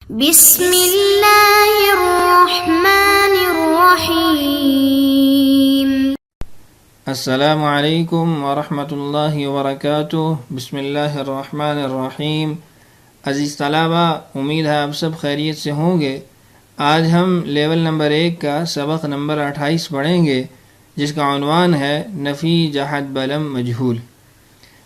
بسم اللہ الرحمن الرحیم۔ السلام علیکم ورحمۃ اللہ وبرکاتہ۔ بسم اللہ الرحمن الرحیم۔ عزیز طلبہ، امید ہے آپ سب خیریت سے ہوں گے۔ آج ہم لیول نمبر 1 کا سبق نمبر 28 پڑھیں گے، جس کا عنوان ہے نفی جہد بلم مجہول۔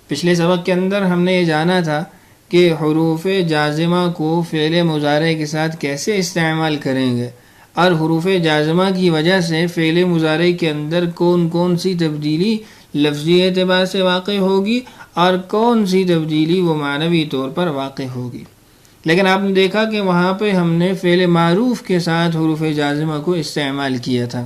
پچھلے سبق کے اندر ہم نے یہ جانا تھا کہ حروف جازمہ کو فعل مضارع کے ساتھ کیسے استعمال کریں گے، اور حروف جازمہ کی وجہ سے فعل مضارع کے اندر کون کون سی تبدیلی لفظی اعتبار سے واقع ہوگی اور کون سی تبدیلی وہ معنوی طور پر واقع ہوگی۔ لیکن آپ نے دیکھا کہ وہاں پہ ہم نے فعل معروف کے ساتھ حروف جازمہ کو استعمال کیا تھا۔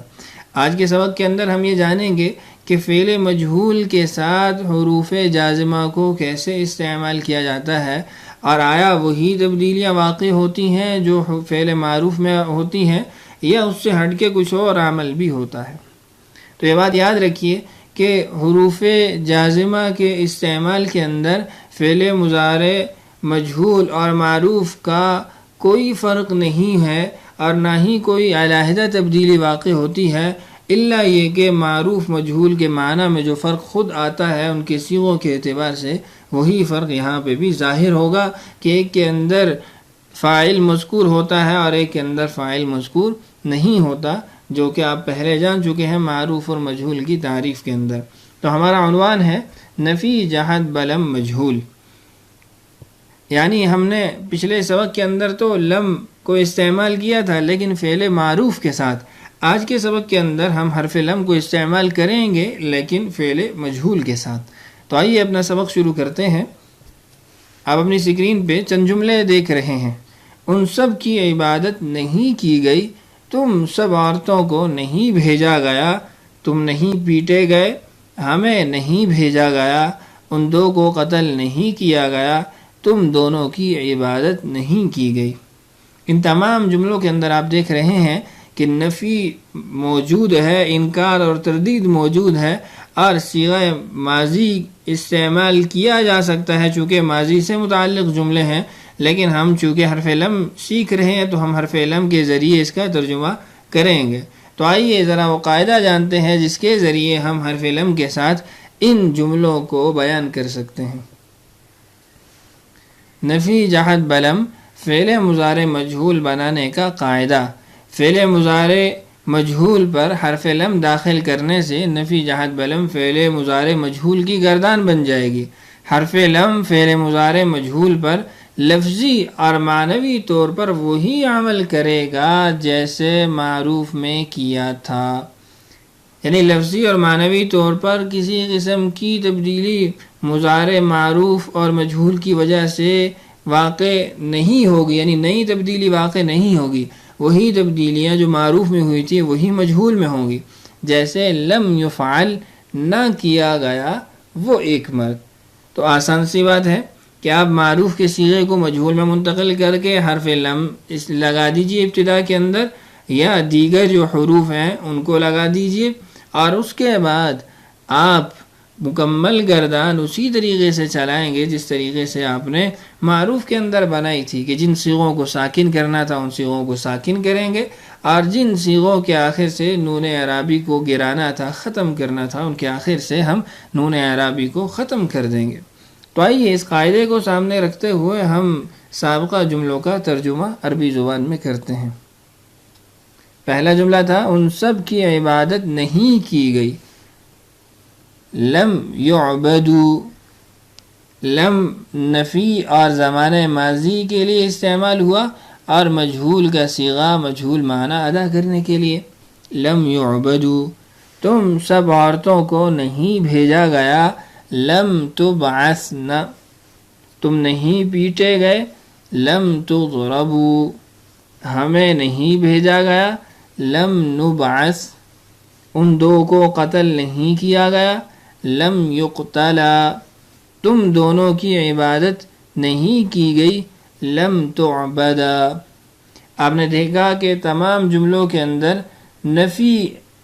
آج کے سبق کے اندر ہم یہ جانیں گے کہ فعل مجہول کے ساتھ حروف جازمہ کو کیسے استعمال کیا جاتا ہے، اور آیا وہی تبدیلیاں واقع ہوتی ہیں جو فعل معروف میں ہوتی ہیں، یا اس سے ہٹ کے کچھ اور عمل بھی ہوتا ہے۔ تو یہ بات یاد رکھیے کہ حروف جازمہ کے استعمال کے اندر فعل مضارع مجہول اور معروف کا کوئی فرق نہیں ہے، اور نہ ہی کوئی علیحدہ تبدیلی واقع ہوتی ہے، الا یہ کہ معروف مجہول کے معنی میں جو فرق خود آتا ہے ان کے صیغوں کے اعتبار سے، وہی فرق یہاں پہ بھی ظاہر ہوگا کہ ایک کے اندر فاعل مذکور ہوتا ہے اور ایک کے اندر فاعل مذکور نہیں ہوتا، جو کہ آپ پہلے جان چکے ہیں معروف اور مجہول کی تعریف کے اندر۔ تو ہمارا عنوان ہے نفی جہد بلم مجہول، یعنی ہم نے پچھلے سبق کے اندر تو لم کو استعمال کیا تھا لیکن فعل معروف کے ساتھ۔ آج کے سبق کے اندر ہم حرف لم کو استعمال کریں گے لیکن فعل مجہول کے ساتھ۔ تو آئیے اپنا سبق شروع کرتے ہیں۔ آپ اپنی اسکرین پہ چند جملے دیکھ رہے ہیں۔ ان سب کی عبادت نہیں کی گئی، تم سب عورتوں کو نہیں بھیجا گیا، تم نہیں پیٹے گئے، ہمیں نہیں بھیجا گیا، ان دو کو قتل نہیں کیا گیا، تم دونوں کی عبادت نہیں کی گئی۔ ان تمام جملوں کے اندر آپ دیکھ رہے ہیں کہ نفی موجود ہے، انکار اور تردید موجود ہے، اور صیغہ ماضی استعمال کیا جا سکتا ہے چونکہ ماضی سے متعلق جملے ہیں، لیکن ہم چونکہ حرف لم سیکھ رہے ہیں تو ہم حرف لم کے ذریعے اس کا ترجمہ کریں گے۔ تو آئیے ذرا وہ قاعدہ جانتے ہیں جس کے ذریعے ہم حرف لم کے ساتھ ان جملوں کو بیان کر سکتے ہیں۔ نفی جہد بلم فعل مضارع مجہول بنانے کا قاعدہ۔ فعل مضارع مجہول پر حرف لم داخل کرنے سے نفی جہد بلم فعل مضارع مجہول کی گردان بن جائے گی۔ حرف لم فعل مضارع مجہول پر لفظی اور معنوی طور پر وہی عمل کرے گا جیسے معروف میں کیا تھا، یعنی لفظی اور معنوی طور پر کسی قسم کی تبدیلی مضارع معروف اور مجہول کی وجہ سے واقع نہیں ہوگی، یعنی نئی تبدیلی واقع نہیں ہوگی۔ وہی تبدیلیاں جو معروف میں ہوئی تھی وہی مجہول میں ہوں گی، جیسے لم یفعل نہ کیا گیا وہ ایک مرد۔ تو آسان سی بات ہے کہ آپ معروف کے صیغے کو مجہول میں منتقل کر کے حرف لم لگا دیجئے ابتدا کے اندر، یا دیگر جو حروف ہیں ان کو لگا دیجئے، اور اس کے بعد آپ مکمل گردان اسی طریقے سے چلائیں گے جس طریقے سے آپ نے معروف کے اندر بنائی تھی کہ جن صیغوں کو ساکن کرنا تھا ان صیغوں کو ساکن کریں گے، اور جن صیغوں کے آخر سے نون اعرابی کو گرانا تھا، ختم کرنا تھا، ان کے آخر سے ہم نون اعرابی کو ختم کر دیں گے۔ تو آئیے اس قاعدے کو سامنے رکھتے ہوئے ہم سابقہ جملوں کا ترجمہ عربی زبان میں کرتے ہیں۔ پہلا جملہ تھا ان سب کی عبادت نہیں کی گئی۔ لم یعبدو، لم نفی اور زمانہ ماضی کے لیے استعمال ہوا، اور مجہول کا صیغہ مجہول معنی ادا کرنے کے لیے۔ لم یعبدو، تم سب عورتوں کو نہیں بھیجا گیا۔ لم تبعثن، تم نہیں پیٹے گئے۔ لم تضربو، ہمیں نہیں بھیجا گیا۔ لم نبعث، ان دو کو قتل نہیں کیا گیا۔ لم یقتلا، تم دونوں کی عبادت نہیں کی گئی۔ لم تعبدا، آپ نے دیکھا کہ تمام جملوں کے اندر نفی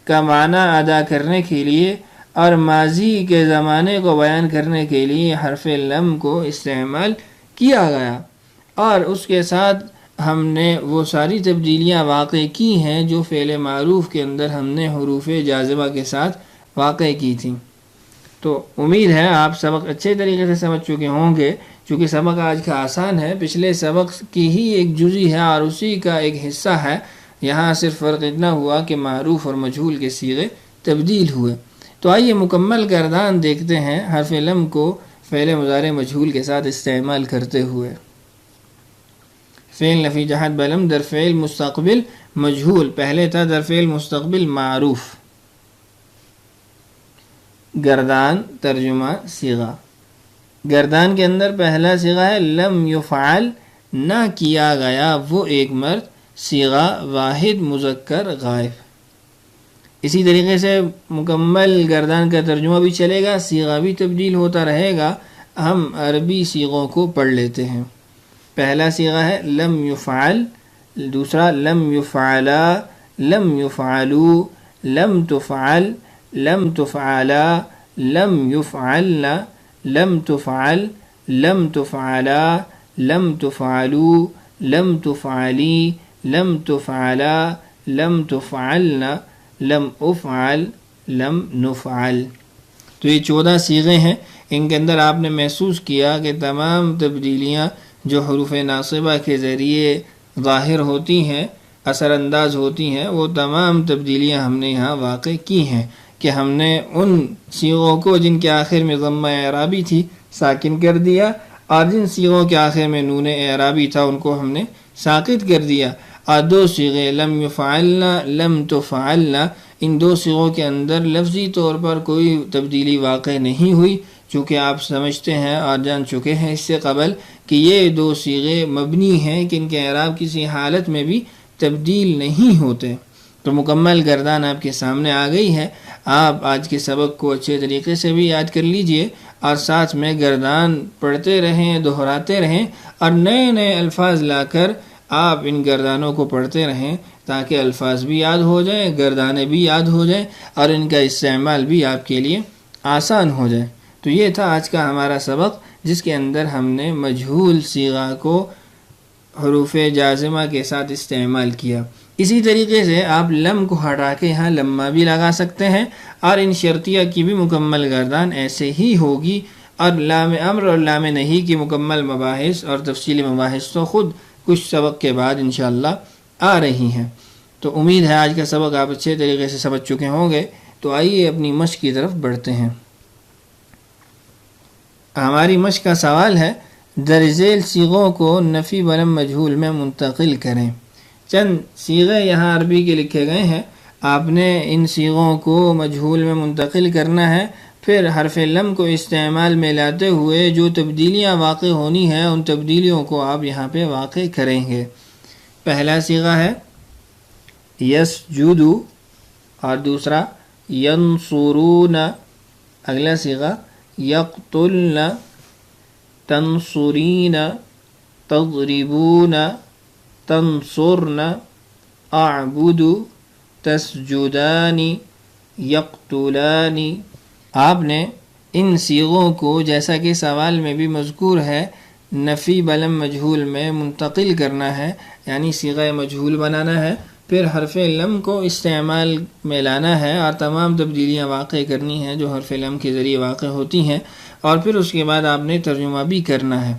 کا معنی ادا کرنے کے لیے اور ماضی کے زمانے کو بیان کرنے کے لیے حرف لم کو استعمال کیا گیا، اور اس کے ساتھ ہم نے وہ ساری تبدیلیاں واقع کی ہیں جو فعل معروف کے اندر ہم نے حروف جازمہ کے ساتھ واقع کی تھیں۔ تو امید ہے آپ سبق اچھے طریقے سے سمجھ چکے ہوں گے، چونکہ سبق آج کا آسان ہے، پچھلے سبق کی ہی ایک جزئی ہے اور اسی کا ایک حصہ ہے۔ یہاں صرف فرق اتنا ہوا کہ معروف اور مجہول کے صیغے تبدیل ہوئے۔ تو آئیے مکمل گردان دیکھتے ہیں حرف لم کو فعل مضارع مجہول کے ساتھ استعمال کرتے ہوئے۔ فعل نفی جہت بلم در فعل مستقبل مجہول، پہلے تھا در فعل مستقبل معروف۔ گردان ترجمہ صیغہ، گردان کے اندر پہلا صیغہ ہے لم یفعل، نہ کیا گیا وہ ایک مرد، صیغہ واحد مذکر غائب۔ اسی طریقے سے مکمل گردان کا ترجمہ بھی چلے گا، صیغہ بھی تبدیل ہوتا رہے گا۔ ہم عربی صیغوں کو پڑھ لیتے ہیں۔ پہلا صیغہ ہے لم یفعل، دوسرا لم یفعلا، لم یفعلو، لم تفعل، لم تفعلا، لم یفعلنا، لم تفعل، لم تفعلا، لم تفعلو، لم تفعلی، لم تفعلا، لم تفعلنا، لم افعل، لم نفعل۔ تو یہ 14 صیغے ہیں۔ ان کے اندر آپ نے محسوس کیا کہ تمام تبدیلیاں جو حروف ناصبہ کے ذریعے ظاہر ہوتی ہیں، اثر انداز ہوتی ہیں، وہ تمام تبدیلیاں ہم نے یہاں واقع کی ہیں کہ ہم نے ان صیغوں کو جن کے آخر میں ضمہ اعرابی تھی ساکن کر دیا، اور جن صیغوں کے آخر میں نون اعرابی تھا ان کو ہم نے ساکت کر دیا۔ اور 2 صیغے لم یفعلنا، لم تفعلنا، ان 2 صیغوں کے اندر لفظی طور پر کوئی تبدیلی واقع نہیں ہوئی، چونکہ آپ سمجھتے ہیں اور جان چکے ہیں اس سے قبل کہ یہ 2 صیغے مبنی ہیں کہ ان کے اعراب کسی حالت میں بھی تبدیل نہیں ہوتے۔ تو مکمل گردان آپ کے سامنے آ گئی ہے۔ آپ آج کے سبق کو اچھے طریقے سے بھی یاد کر لیجئے اور ساتھ میں گردان پڑھتے رہیں، دہراتے رہیں، اور نئے نئے الفاظ لا کر آپ ان گردانوں کو پڑھتے رہیں تاکہ الفاظ بھی یاد ہو جائیں، گردانے بھی یاد ہو جائیں، اور ان کا استعمال بھی آپ کے لیے آسان ہو جائے۔ تو یہ تھا آج کا ہمارا سبق، جس کے اندر ہم نے مجہول صیغہ کو حروف جازمہ کے ساتھ استعمال کیا۔ اسی طریقے سے آپ لم کو ہٹا کے یہاں لمہ بھی لگا سکتے ہیں، اور ان شرطیہ کی بھی مکمل گردان ایسے ہی ہوگی، اور لام امر اور لام نہی کی مکمل مباحث اور تفصیلی مباحث تو خود کچھ سبق کے بعد انشاءاللہ آ رہی ہیں۔ تو امید ہے آج کا سبق آپ اچھے طریقے سے سمجھ چکے ہوں گے۔ تو آئیے اپنی مشق کی طرف بڑھتے ہیں۔ ہماری مشق کا سوال ہے درج ذیل صیغوں کو نفی بلم مجہول میں منتقل کریں۔ چند صیغے یہاں عربی کے لکھے گئے ہیں، آپ نے ان صیغوں کو مجہول میں منتقل کرنا ہے، پھر حرف لم کو استعمال میں لاتے ہوئے جو تبدیلیاں واقع ہونی ہیں ان تبدیلیوں کو آپ یہاں پہ واقع کریں گے۔ پہلا صیغہ ہے یسجدو، اور دوسرا ینصرون، اگلا صیغہ یقتلن، تنصرین، تضربون، تنصرن، اعبد، تسجدان، یقتلان۔ آپ نے ان صیغوں کو جیسا کہ سوال میں بھی مذکور ہے نفی بلم مجہول میں منتقل کرنا ہے، یعنی صیغہ مجہول بنانا ہے، پھر حرف لم کو استعمال میں لانا ہے اور تمام تبدیلیاں واقع کرنی ہیں جو حرف لم کے ذریعے واقع ہوتی ہیں، اور پھر اس کے بعد آپ نے ترجمہ بھی کرنا ہے۔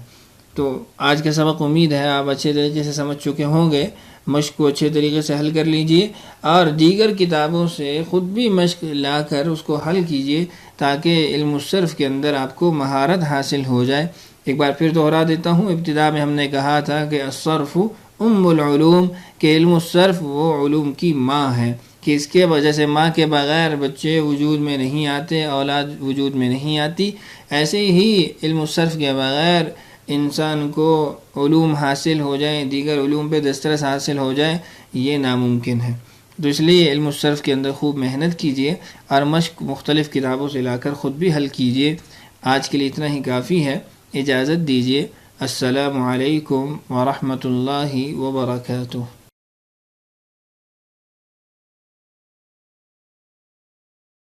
تو آج کا سبق امید ہے آپ اچھے طریقے سے سمجھ چکے ہوں گے۔ مشق کو اچھے طریقے سے حل کر لیجئے اور دیگر کتابوں سے خود بھی مشق لا کر اس کو حل کیجئے تاکہ علم الصرف کے اندر آپ کو مہارت حاصل ہو جائے۔ ایک بار پھر دوہرا دیتا ہوں، ابتدا میں ہم نے کہا تھا کہ الصرف ام العلوم، کہ علم الصرف وہ علوم کی ماں ہے، کہ اس کے وجہ سے ماں کے بغیر بچے وجود میں نہیں آتے، اولاد وجود میں نہیں آتی، ایسے ہی علم الصرف کے بغیر انسان کو علوم حاصل ہو جائیں، دیگر علوم پہ دسترس حاصل ہو جائے، یہ ناممکن ہے۔ تو اس لیے علم الصرف کے اندر خوب محنت کیجئے اور مشق مختلف کتابوں سے لا کر خود بھی حل کیجئے۔ آج کے لیے اتنا ہی کافی ہے، اجازت دیجئے۔ السلام علیکم ورحمۃ اللہ وبرکاتہ۔